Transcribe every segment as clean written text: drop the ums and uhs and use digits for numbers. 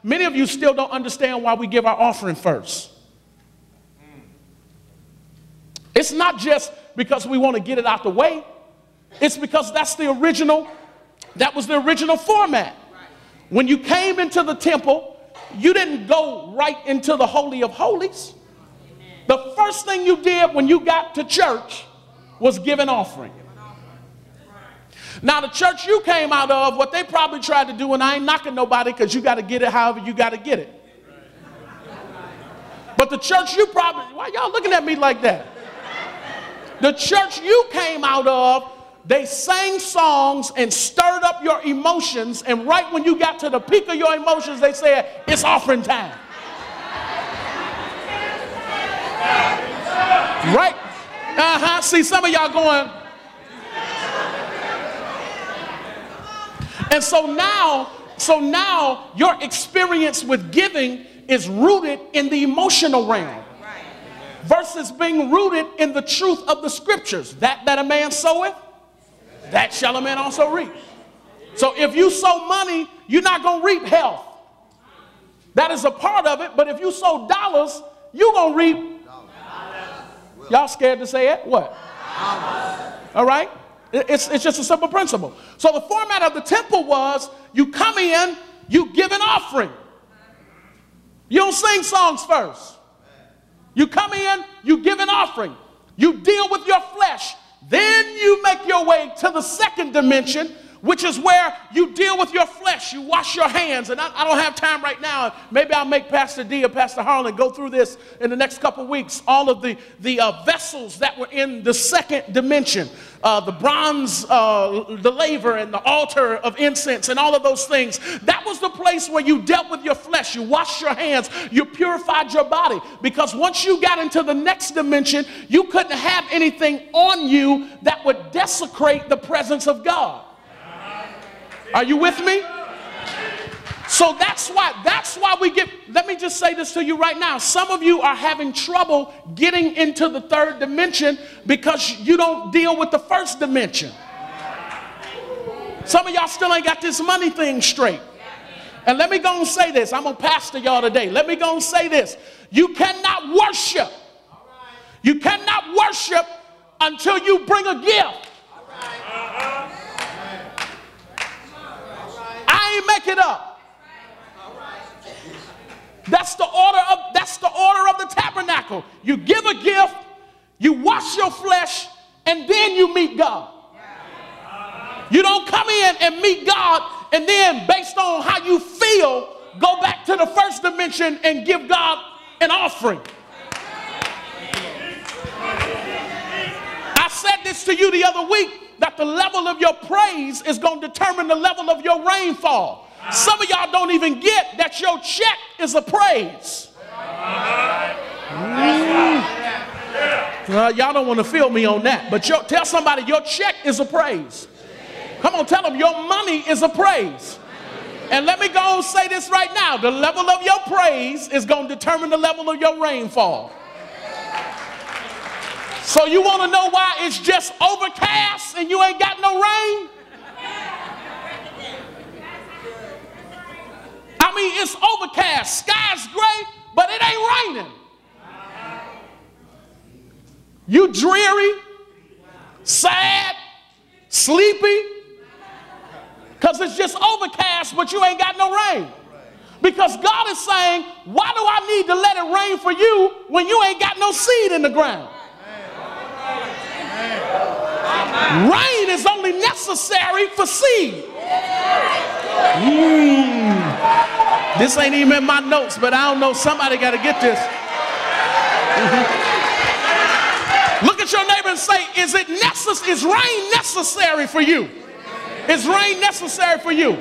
Many of you still don't understand why we give our offering first. It's not just because we want to get it out the way. It's because that was the original format. When you came into the temple, you didn't go right into the Holy of Holies. The first thing you did when you got to church was give an offering. Now, the church you came out of, what they probably tried to do, and I ain't knocking nobody because you got to get it however you got to get it. But the church you probably, why y'all looking at me like that? The church you came out of, they sang songs and stirred up your emotions, and right when you got to the peak of your emotions, they said, it's offering time. Right? See, some of y'all going. And so now your experience with giving is rooted in the emotional realm versus being rooted in the truth of the scriptures. That a man soweth, that shall a man also reap. So if you sow money, you're not going to reap health. That is a part of it. But if you sow dollars, you're going to reap. Y'all scared to say it? What? All right? It's just a simple principle. So the format of the temple was you come in, you give an offering. You don't sing songs first. You come in, you give an offering. You deal with your flesh. Then you make your way to the second dimension, which is where you deal with your flesh. You wash your hands. And I don't have time right now. Maybe I'll make Pastor D or Pastor Harlan go through this in the next couple weeks. All of the vessels that were in the second dimension. The bronze, the laver, and the altar of incense, and all of those things. That was the place where you dealt with your flesh. You washed your hands. You purified your body. Because once you got into the next dimension, you couldn't have anything on you that would desecrate the presence of God. Are you with me? So that's why we get, let me just say this to you right now. Some of you are having trouble getting into the third dimension because you don't deal with the first dimension. Some of y'all still ain't got this money thing straight. And let me go and say this. I'm going to pastor y'all today. Let me go and say this. You cannot worship. You cannot worship until you bring a gift. I ain't make it up. That's the order of the tabernacle. You give a gift, you wash your flesh, and then you meet God. You don't come in and meet God and then based on how you feel, go back to the first dimension and give God an offering. I said this to you the other week, that the level of your praise is going to determine the level of your rainfall. Some of y'all don't even get that your check is a praise. Y'all don't want to feel me on that, but tell somebody your check is a praise. Come on, tell them your money is a praise. And let me go and say this right now. The level of your praise is going to determine the level of your rainfall. So you want to know why it's just overcast and you ain't got no rain? I mean, it's overcast, sky's gray, but it ain't raining. You dreary, sad, sleepy, because it's just overcast, but you ain't got no rain. Because God is saying, why do I need to let it rain for you when you ain't got no seed in the ground? Rain is only necessary for seed. This ain't even in my notes, but I don't know. Somebody got to get this. Look at your neighbor and say, is rain necessary for you? Is rain necessary for you?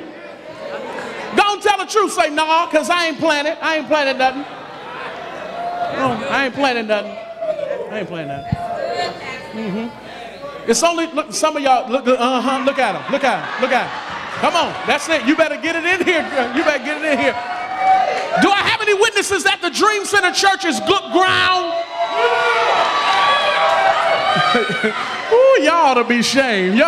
Don't tell the truth. Say, no, because I ain't planted. I ain't planted nothing. No, I ain't planted nothing. I ain't planted nothing. It's only, look, some of y'all, look at him, look at him, look at him. Come on, that's it. You better get it in here. You better get it in here. Do I have any witnesses that the Dream Center Church is good ground? Ooh, y'all ought to be ashamed.